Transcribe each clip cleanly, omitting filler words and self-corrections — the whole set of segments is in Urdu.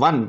1,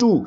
2।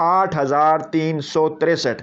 8,363।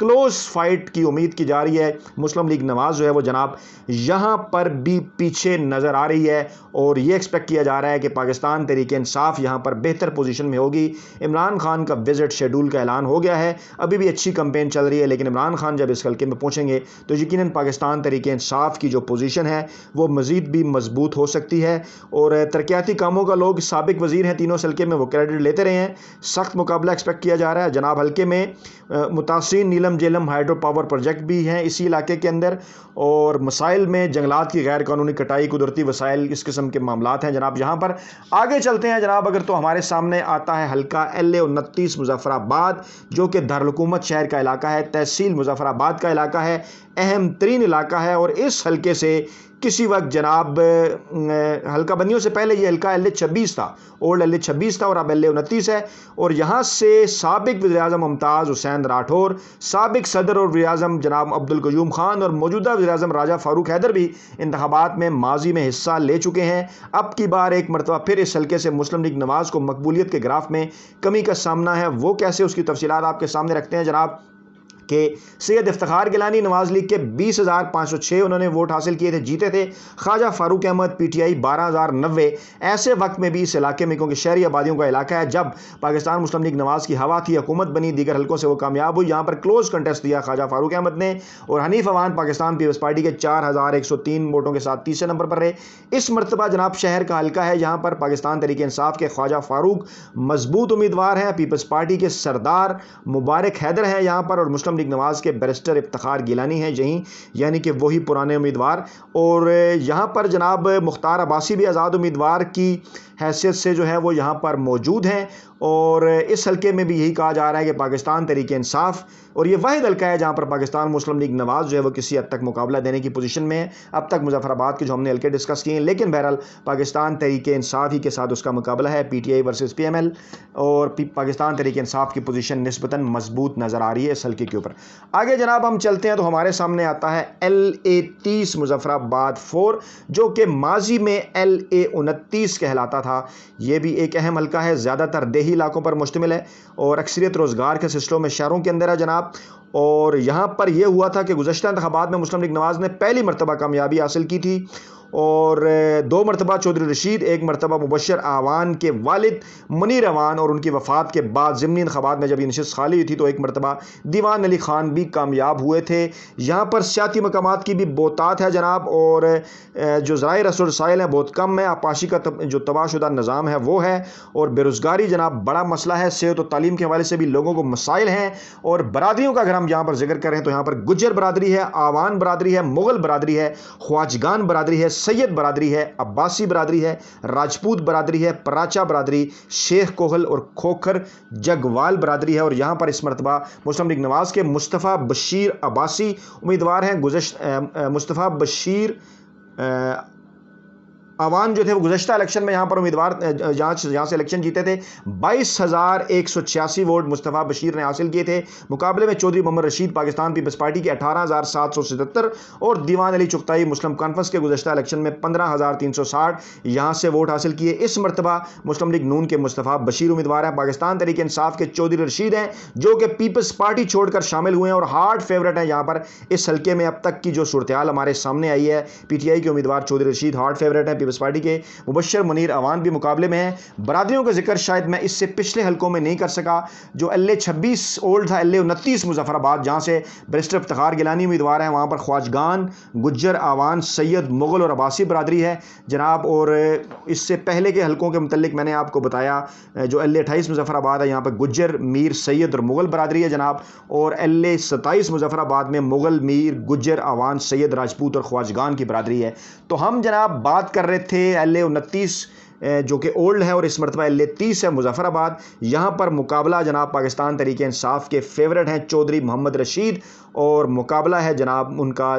کلوز فائٹ کی امید کی جا رہی ہے۔ مسلم لیگ نواز جو ہے وہ جناب یہاں پر بھی پیچھے نظر آ رہی ہے اور یہ ایکسپیکٹ کیا جا رہا ہے کہ پاکستان تحریک انصاف یہاں پر بہتر پوزیشن میں ہوگی۔ عمران خان کا وزٹ شیڈول کا اعلان ہو گیا ہے، ابھی بھی اچھی کمپین چل رہی ہے، لیکن عمران خان جب اس حلقے میں پہنچیں گے تو یقیناً پاکستان تحریک انصاف کی جو پوزیشن ہے وہ مزید بھی مضبوط ہو سکتی ہے۔ اور ترقیاتی کاموں کا لوگ سابق وزیر ہیں تینوں حلقے میں، وہ کریڈٹ لیتے رہے ہیں۔ سخت مقابلہ ایکسپیکٹ کیا جا رہا ہے جناب۔ حلقے میں متاثرین نیلم جیلم ہائیڈرو پاور پروجیکٹ بھی ہیں اسی علاقے کے اندر، اور مسائل میں جنگلات کی غیر قانونی کٹائی، قدرتی وسائل، اس قسم کے معاملات ہیں جناب۔ یہاں پر آگے چلتے ہیں جناب، اگر تو ہمارے سامنے آتا ہے حلقہ LA 29 مظفر آباد، جو کہ دارالحکومت شہر کا علاقہ ہے، تحصیل مظفر آباد کا علاقہ ہے، اہم ترین علاقہ ہے، اور اس حلقے سے کسی وقت جناب حلقہ بندیوں سے پہلے یہ حلقہ LA 26 تھا، اولڈ LA 26 تھا، اور اب LA 29 ہے، اور یہاں سے سابق وزیر اعظم ممتاز حسین راٹھور، سابق صدر اور وزیر اعظم جناب عبدالقیوم خان اور موجودہ وزیر اعظم راجہ فاروق حیدر بھی انتخابات میں ماضی میں حصہ لے چکے ہیں۔ اب کی بار ایک مرتبہ پھر اس حلقے سے مسلم لیگ نواز کو مقبولیت کے گراف میں کمی کا سامنا ہے، وہ کیسے، اس کی تفصیلات آپ کے سامنے رکھتے ہیں جناب۔ کہ سید افتخار گیلانی نواز لیگ کے 20,506 انہوں نے ووٹ حاصل کیے تھے، جیتے تھے۔ خواجہ فاروق احمد PTI 12,090 ایسے وقت میں بھی اس علاقے میں، کیونکہ شہری آبادیوں کا علاقہ ہے، جب پاکستان مسلم لیگ نواز کی ہوا تھی، حکومت بنی، دیگر حلقوں سے وہ کامیاب ہوئی، یہاں پر کلوز کنٹیسٹ دیا خواجہ فاروق احمد نے، اور حنیف اوان پاکستان پیپلز پارٹی کے 4,103 ووٹوں کے ساتھ تیسرے نمبر پر رہے۔ اس مرتبہ جناب شہر کا حلقہ ہے، یہاں پر پاکستان تحریک انصاف کے خواجہ فاروق مضبوط امیدوار ہیں، پیپلز پارٹی کے سردار مبارک حیدر ہیں یہاں پر، اور مسلم لیگ نواز کے بیرسٹر افتخار گیلانی ہیں یہیں، یعنی کہ وہی پرانے امیدوار، اور یہاں پر جناب مختار عباسی بھی آزاد امیدوار کی حیثیت سے جو ہے وہ یہاں پر موجود ہیں، اور اس حلقے میں بھی یہی کہا جا رہا ہے کہ پاکستان تحریک انصاف، اور یہ واحد حلقہ ہے جہاں پر پاکستان مسلم لیگ نواز جو ہے وہ کسی حد تک مقابلہ دینے کی پوزیشن میں ہے۔ اب تک مظفر آباد کے جو ہم نے حلقے ڈسکس کیے ہیں، لیکن بہرحال پاکستان تحریک انصاف ہی کے ساتھ اس کا مقابلہ ہے، PTI ورسز PML، اور پاکستان تحریک انصاف کی پوزیشن نسبتاً مضبوط نظر آ رہی ہے اس حلقے کے اوپر۔ آگے جناب ہم چلتے ہیں تو ہمارے سامنے آتا ہے LA 30 مظفر آباد 4، جو کہ ماضی میں LA 29 کہلاتا تھا۔ یہ بھی ایک اہم حلقہ ہے، زیادہ تر دیہی علاقوں پر مشتمل ہے، اور اکثریت روزگار کے سلسلوں میں شہروں کے اندر ہے جناب۔ اور یہاں پر یہ ہوا تھا کہ گزشتہ انتخابات میں مسلم لیگ نواز نے پہلی مرتبہ کامیابی حاصل کی تھی، اور 2 مرتبہ چودھری رشید، 1 مرتبہ مبشر اعوان کے والد منیر اعوان، اور ان کی وفات کے بعد ضمنی انتخابات میں جب یہ نشست خالی ہوئی تھی تو 1 مرتبہ دیوان علی خان بھی کامیاب ہوئے تھے۔ یہاں پر سیاسی مقامات کی بھی بہتات ہے جناب، اور جو ذرائع رسل رسائل ہیں بہت کم ہے، آپاشی کا جو تباہ شدہ نظام ہے وہ ہے، اور بے روزگاری جناب بڑا مسئلہ ہے، صحت و تعلیم کے حوالے سے بھی لوگوں کو مسائل ہیں، اور برادریوں کا اگر ہم یہاں پر ذکر کریں تو یہاں پر گجر برادری ہے، اعوان برادری ہے، مغل برادری ہے، خواجگان برادری ہے، سید برادری ہے، عباسی برادری ہے، راجپوت برادری ہے، پراچا برادری، شیخ کوہل اور کھوکھر جگوال برادری ہے، اور یہاں پر اس مرتبہ مسلم لیگ نواز کے مصطفیٰ بشیر عباسی امیدوار ہیں۔ مصطفیٰ بشیر اعوان جو تھے وہ گزشتہ الیکشن میں یہاں پر امیدوار جہاں سے الیکشن جیتے تھے، 22,186 ووٹ مصطفیٰ بشیر نے حاصل کیے تھے۔ مقابلے میں چودھری محمد رشید پاکستان پیپلز پارٹی کے 18,777 اور دیوان علی چغتائی مسلم کانفرنس کے گزشتہ الیکشن میں 15,360 یہاں سے ووٹ حاصل کیے۔ اس مرتبہ مسلم لیگ نون کے مصطفیٰ بشیر امیدوار ہیں۔ پاکستان تحریک انصاف کے چودھری رشید ہیں جو کہ پیپلز پارٹی چھوڑ کر شامل ہوئے ہیں اور ہارڈ فیورٹ ہیں یہاں پر اس حلقے میں۔ اب تک کی جو صورتحال ہمارے سامنے آئی ہے، PTI کے امیدوار چودھری رشید ہارڈ فیورٹ ہیں، پارٹی کے مبشر منیر اعوان بھی مقابلے میں ہیں۔ برادریوں کا ذکر شاید میں اس سے پچھلے حلقوں میں نہیں کر سکا، جو LA 26 اولڈ تھا، LA 29 مظفر آباد جہاں سے بیرسٹر افتخار گیلانی امیدوار ہیں، وہاں پر خواجگان، گجر، اعوان، سید، مغل اور عباسی برادری ہے جناب۔ اور اس سے پہلے کے حلقوں کے متعلق میں نے آپ کو بتایا، جو LA 28 مظفر آباد ہے، یہاں پر گجر، میر، سید اور مغل برادری ہے جناب، اور LA 27 مظفر آباد میں مغل، میر، گجر، اعوان، سید، راجپوت اور خواجگان کی برادری ہے۔ تو ہم جناب بات کر رہے تھے LA 29 جو کہ اولڈ ہے، اور اس مرتبہ LA 30 ہے مظفر آباد۔ یہاں پر مقابلہ جناب پاکستان تحریک انصاف کے فیورٹ ہیں چودھری محمد رشید، اور مقابلہ ہے جناب ان کا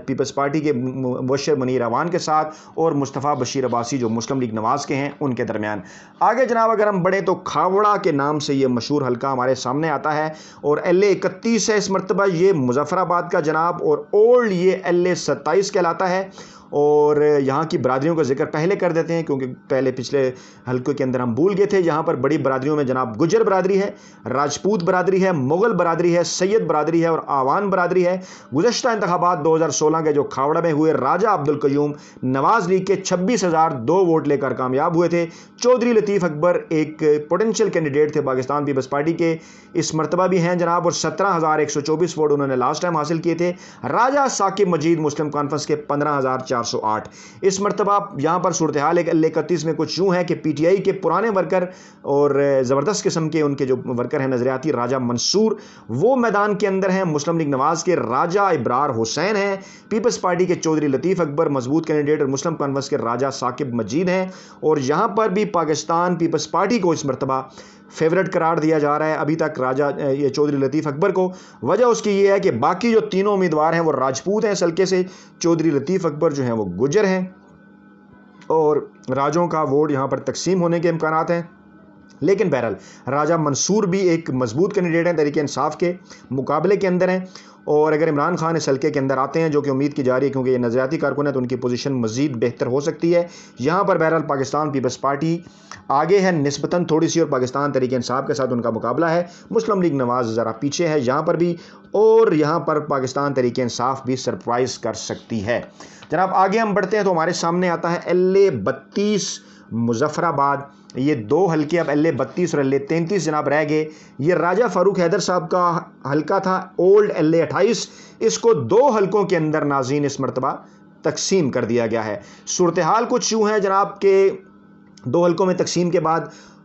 پیپلز پارٹی کے مبشر منیر اعوان کے ساتھ اور مصطفیٰ بشیر عباسی جو مسلم لیگ نواز کے ہیں ان کے درمیان۔ آگے جناب اگر ہم بڑھیں تو کھاوڑا کے نام سے یہ مشہور حلقہ ہمارے سامنے آتا ہے، اور LA 31 ہے اس مرتبہ، یہ مظفر آباد کا جناب، اور اولڈ یہ LA 27 کہلاتا ہے۔ اور یہاں کی برادریوں کا ذکر پہلے کر دیتے ہیں کیونکہ پہلے پچھلے حلقے کے اندر ہم بھول گئے تھے. یہاں پر بڑی برادریوں میں جناب گجر برادری ہے, راجپوت برادری ہے, مغل برادری ہے, سید برادری ہے اور آوان برادری ہے. گزشتہ انتخابات 2016 کے جو کھاوڑا میں ہوئے, راجہ عبدالقیوم نواز لیگ کے 26,002 ووٹ لے کر کامیاب ہوئے تھے. چودھری لطیف اکبر ایک پوٹینشیل کینڈیڈیٹ تھے پاکستان پیپلز پارٹی کے, اس مرتبہ بھی ہیں جناب, اور 17,124 ووٹ انہوں نے لاسٹ ٹائم حاصل کیے تھے. راجہ ثاقب مجید مسلم کانفرنس کے 15,408. اس مرتبہ یہاں پر صورتحال L31 میں کچھ یوں ہے کہ پی ٹی آئی کے پرانے ورکر اور زبردست قسم کے ان کے جو ورکر ہیں نظریاتی, راجہ منصور وہ میدان کے اندر ہیں. مسلم لیگ نواز کے راجہ ابرار حسین ہیں. پیپلز پارٹی کے چودھری لطیف اکبر مضبوط کینڈیڈیٹ اور مسلم کانفرنس کے راجہ ثاقب مجید ہیں. اور یہاں پر بھی پاکستان پیپلز پارٹی کو اس مرتبہ فیورٹ قرار دیا جا رہا ہے ابھی تک یہ چودھری لطیف اکبر کو. وجہ اس کی یہ ہے کہ باقی جو تینوں امیدوار ہیں وہ راجپوت ہیں اس حلقے سے, چودھری لطیف اکبر جو ہیں وہ گجر ہیں اور راجوں کا ووٹ یہاں پر تقسیم ہونے کے امکانات ہیں. لیکن بہرحال راجہ منصور بھی ایک مضبوط کینڈیڈیٹ ہیں, تحریک انصاف کے مقابلے کے اندر ہیں. اور اگر عمران خان اس حلقے کے اندر آتے ہیں, جو کہ امید کی جا رہی ہے کیونکہ یہ نظریاتی کارکن ہے, تو ان کی پوزیشن مزید بہتر ہو سکتی ہے. یہاں پر بہرحال پاکستان پیپلز پارٹی آگے ہے نسبتاً تھوڑی سی, اور پاکستان تحریک انصاف کے ساتھ ان کا مقابلہ ہے. مسلم لیگ نواز ذرا پیچھے ہے یہاں پر بھی, اور یہاں پر پاکستان تحریک انصاف بھی سرپرائز کر سکتی ہے. جناب آگے ہم بڑھتے ہیں تو ہمارے سامنے آتا ہے L32 مظفر آباد. یہ دو حلقے اب L32 اور L33 جناب رہ گئے. یہ راجہ فاروق حیدر صاحب کا حلقہ تھا اولڈ L28, اس کو دو حلقوں کے اندر ناظرین اس مرتبہ تقسیم کر دیا گیا ہے. صورتحال کچھ یوں ہے جناب کہ دو حلقوں میں تقسیم کے بعد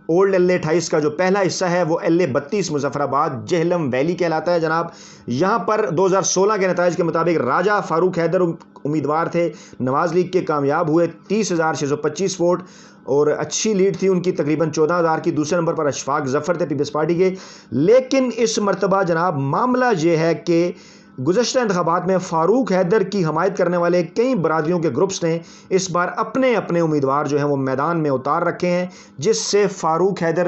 اولڈ L28 کا جو پہلا حصہ ہے وہ L32 مظفر آباد جہلم ویلی کہلاتا ہے جناب. یہاں پر 2016 کے نتائج کے مطابق راجہ فاروق حیدر امیدوار تھے, نواز لیگ کے کامیاب ہوئے, 30,625 ووٹ اور اچھی لیڈ تھی ان کی تقریباً 14,000 کی. دوسرے نمبر پر اشفاق ظفر تھے پیپلز پارٹی کے. لیکن اس مرتبہ جناب معاملہ یہ ہے کہ گزشتہ انتخابات میں فاروق حیدر کی حمایت کرنے والے کئی برادریوں کے گروپس نے اس بار اپنے اپنے امیدوار جو ہیں وہ میدان میں اتار رکھے ہیں, جس سے فاروق حیدر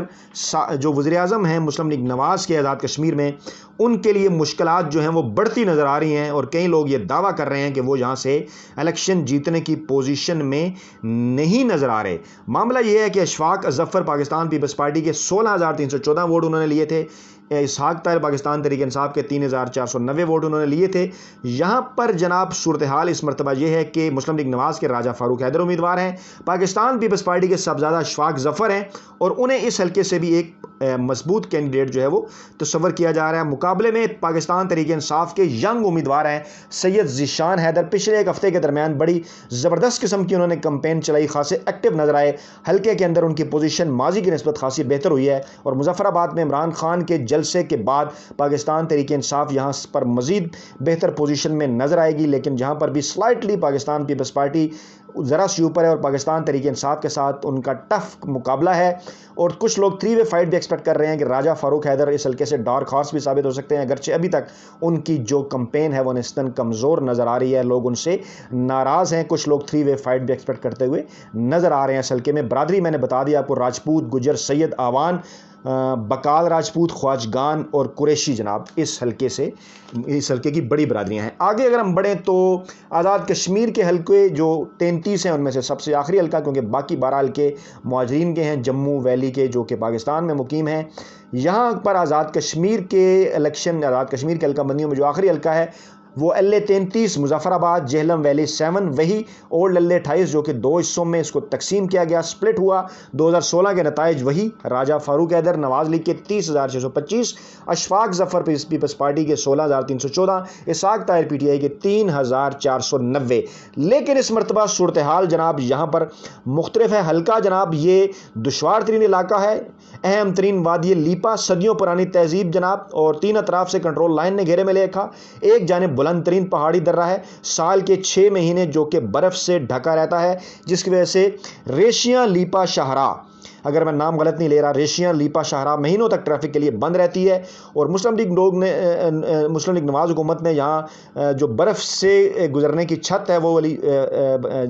جو وزیر اعظم ہیں مسلم لیگ نواز کے آزاد کشمیر میں, ان کے لیے مشکلات جو ہیں وہ بڑھتی نظر آ رہی ہیں. اور کئی لوگ یہ دعویٰ کر رہے ہیں کہ وہ یہاں سے الیکشن جیتنے کی پوزیشن میں نہیں نظر آ رہے. معاملہ یہ ہے کہ اشفاق ظفر پاکستان پیپلز پارٹی کے 16,314 ووٹ انہوں نے لیے تھے. اسحاق طاہر پاکستان تحریک انصاف کے 3,490 ووٹ انہوں نے لیے تھے. یہاں پر جناب صورتحال اس مرتبہ یہ ہے کہ مسلم لیگ نواز کے راجہ فاروق حیدر امیدوار ہیں, پاکستان پیپلز پارٹی کے صاحبزادہ اشفاق ظفر ہیں, اور انہیں اس حلقے سے بھی ایک مضبوط کینڈیڈیٹ جو ہے وہ تصور کیا جا رہا ہے. مقابلے میں پاکستان تحریک انصاف کے ینگ امیدوار ہیں سید ذیشان حیدر. پچھلے ایک ہفتے کے درمیان بڑی زبردست قسم کی انہوں نے کمپین چلائی, خاصے ایکٹیو نظر آئے. حلقے کے اندر ان کی پوزیشن ماضی کی نسبت خاصی بہتر ہوئی ہے, اور مظفر آباد میں عمران خان کے جلسے کے بعد پاکستان تحریک انصاف یہاں پر مزید بہتر پوزیشن میں نظر آئے گی. لیکن جہاں پر بھی سلائٹلی پاکستان پیپلز پارٹی ذرا سی اوپر ہے, اور پاکستان تحریک انصاف کے ساتھ ان کا ٹف مقابلہ ہے. اور کچھ لوگ 3 وے فائٹ بھی ایکسپیکٹ کر رہے ہیں کہ راجہ فاروق حیدر اس حلقے سے ڈارک ہارس بھی ثابت ہو سکتے ہیں, اگرچہ ابھی تک ان کی جو کمپین ہے وہ نسبتاً کمزور نظر آ رہی ہے, لوگ ان سے ناراض ہیں. کچھ لوگ 3 وے فائٹ بھی ایکسپیکٹ کرتے ہوئے نظر آ رہے ہیں اس حلقے میں. برادری میں نے بتا دیا آپ کو, راجپوت, گجر, سید, آوان, بکال راجپوت, خواجگان اور قریشی جناب اس حلقے کی بڑی برادریاں ہیں. آگے اگر ہم بڑھیں تو آزاد کشمیر کے حلقے جو 33 ہیں ان میں سے سب سے آخری حلقہ, کیونکہ باقی 12 حلقے مہاجرین کے ہیں جموں ویلی کے جو کہ پاکستان میں مقیم ہیں. یہاں پر آزاد کشمیر کے الیکشن, آزاد کشمیر کے حلقہ بندیوں میں جو آخری حلقہ ہے وہ L33 مظفر آباد جہلم ویلی 7, وہی اولڈ L28 جو کہ 2 حصوں میں اس کو تقسیم کیا گیا, سپلٹ ہوا. 2016 کے نتائج وہی, راجہ فاروق حیدر نواز لیگ کے 30,625, اشفاق ظفر پیپلز پارٹی کے 16,314, اسحاق طاہر پی ٹی آئی کے 3,490. لیکن اس مرتبہ صورتحال جناب یہاں پر مختلف ہے. حلقہ جناب یہ دشوار ترین علاقہ ہے, اہم ترین وادی لیپا, صدیوں پرانی تہذیب جناب, اور 3 اطراف سے کنٹرول لائن نے گھیرے میں لے رکھا. ایک جانب بلند ترین پہاڑی درہ ہے, سال کے 6 مہینے جو کہ برف سے ڈھکا رہتا ہے, جس کی وجہ سے ریشیاں لیپا شاہراہ, اگر میں نام غلط نہیں لے رہا, ریشیاں لیپا شاہراہ مہینوں تک ٹریفک کے لیے بند رہتی ہے. اور مسلم لیگ نواز حکومت نے یہاں جو برف سے گزرنے کی چھت ہے وہ والی,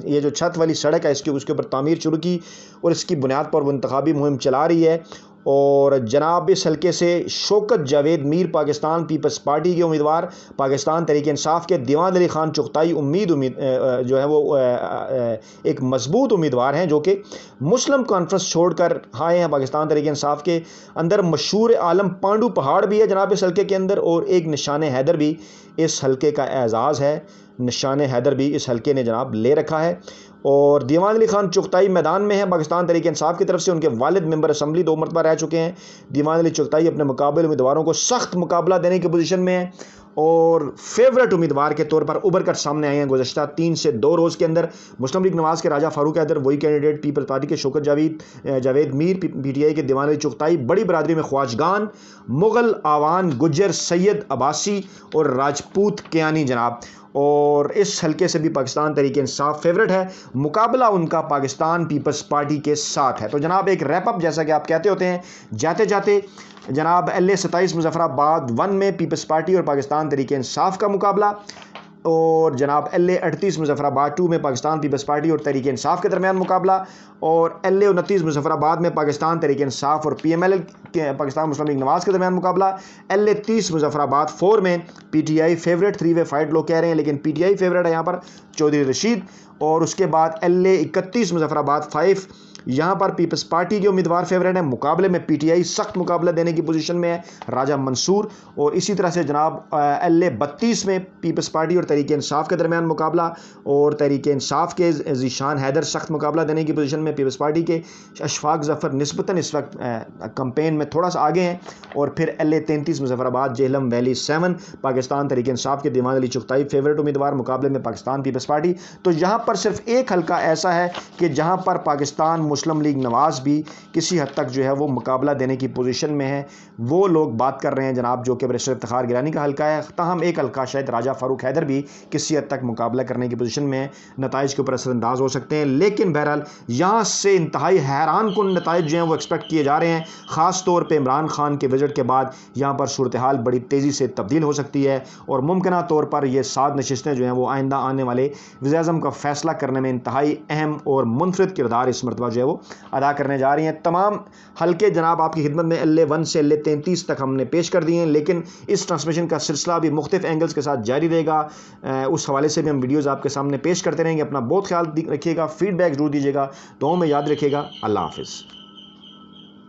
یہ جو چھت والی سڑک ہے اس کے اوپر تعمیر شروع کی, اور اس کی بنیاد پر وہ انتخابی مہم چلا رہی ہے. اور جناب اس حلقے سے شوکت جاوید میر پاکستان پیپلز پارٹی کے امیدوار، پاکستان تحریک انصاف کے دیوان علی خان چغتائی امید جو ہے وہ ایک مضبوط امیدوار ہیں جو کہ مسلم کانفرنس چھوڑ کر آئے ہیں پاکستان تحریک انصاف کے اندر۔ مشہور عالم پانڈو پہاڑ بھی ہے جناب اس حلقے کے اندر، اور ایک نشان حیدر بھی اس حلقے کا اعزاز ہے، نشان حیدر بھی اس حلقے نے جناب لے رکھا ہے۔ اور دیوان علی خان چغتائی میدان میں ہیں پاکستان تحریک انصاف کی طرف سے، ان کے والد ممبر اسمبلی 2 مرتبہ رہ چکے ہیں۔ دیوان علی چغتائی اپنے مقابل امیدواروں کو سخت مقابلہ دینے کی پوزیشن میں ہیں اور فیورٹ امیدوار کے طور پر ابھر کر سامنے آئے ہیں گزشتہ 3 سے 2 روز کے اندر۔ مسلم لیگ نواز کے راجہ فاروق حیدر وہی کینڈیڈیٹ، پیپلز پارٹی کے شوکت جاوید میر، پی ٹی آئی کے دیوان علی چغتائی، بڑی برادری میں خواجگان، مغل، آوان، گجر، سید، عباسی اور راجپوت کیانی جناب، اور اس حلقے سے بھی پاکستان تحریک انصاف فیورٹ ہے۔ مقابلہ ان کا پاکستان پیپلز پارٹی کے ساتھ ہے۔ تو جناب ایک ریپ اپ جیسا کہ آپ کہتے ہوتے ہیں، جاتے جاتے جناب LA 27 مظفر آباد 1 میں پیپلز پارٹی اور پاکستان تحریک انصاف کا مقابلہ، اور جناب LA 38 مظفر آباد 2 میں پاکستان پیپلز پارٹی اور تحریک انصاف کے درمیان مقابلہ، اور LA 29 مظفر آباد میں پاکستان تحریک انصاف اور PML کے پاکستان مسلم لیگ نواز کے درمیان مقابلہ۔ LA 30 مظفر آباد 4 میں PTI فیورٹ، 3 وے فائٹ لوگ کہہ رہے ہیں لیکن PTI فیورٹ ہے یہاں پر، چودھری رشید۔ اور اس کے بعد LA 31 مظفر آباد 5، یہاں پر پیپلز پارٹی کے امیدوار فیورٹ ہیں، مقابلے میں PTI سخت مقابلہ دینے کی پوزیشن میں ہے، راجہ منصور۔ اور اسی طرح سے جناب LA 32 میں پیپلز پارٹی اور تحریک انصاف کے درمیان مقابلہ، اور تحریک انصاف کے ذیشان حیدر سخت مقابلہ دینے کی پوزیشن میں، پیپلز پارٹی کے اشفاق ظفر نسبتاً اس وقت کمپین میں تھوڑا سا آگے ہیں۔ اور پھر LA 33 مظفر آباد جہلم ویلی 7، پاکستان تحریک انصاف کے دیوان علی چغتائی فیورٹ امیدوار، مقابلے میں پاکستان پیپلز پارٹی۔ تو یہاں پر صرف ایک حلقہ ایسا ہے کہ جہاں پر پاکستان مسلم لیگ نواز بھی کسی حد تک جو ہے وہ مقابلہ دینے کی پوزیشن میں ہے، وہ لوگ بات کر رہے ہیں جناب جو کہ بیرسٹر افتخار گیلانی کا حلقہ ہے۔ تاہم ایک حلقہ شاید راجہ فاروق حیدر بھی کسی حد تک مقابلہ کرنے کی پوزیشن میں ہے، نتائج کے اوپر اثر انداز ہو سکتے ہیں، لیکن بہرحال یہاں سے انتہائی حیران کن نتائج جو ہیں وہ ایکسپیکٹ کیے جا رہے ہیں، خاص طور پہ عمران خان کے وزٹ کے بعد یہاں پر صورتحال بڑی تیزی سے تبدیل ہو سکتی ہے، اور ممکنہ طور پر یہ 7 نشستیں جو ہیں وہ آئندہ آنے والے وزیر اعظم کا فیصلہ کرنے میں انتہائی اہم اور منفرد کردار اس مرتبہ جو ہے وہ ادا کرنے جا رہی ہیں۔ تمام حلقے جناب آپ کی خدمت میں LA 1 سے LA 33 تک ہم نے پیش کر دیے ہیں، لیکن اس ٹرانسمیشن کا سلسلہ بھی مختلف اینگلز کے ساتھ جاری رہے گا، اس حوالے سے بھی ہم ویڈیوز آپ کے سامنے پیش کرتے رہیں گے۔ اپنا بہت خیال رکھیے گا، فیڈ بیک ضرور دیجیے گا، دعاؤں میں یاد رکھیے گا۔ اللہ حافظ۔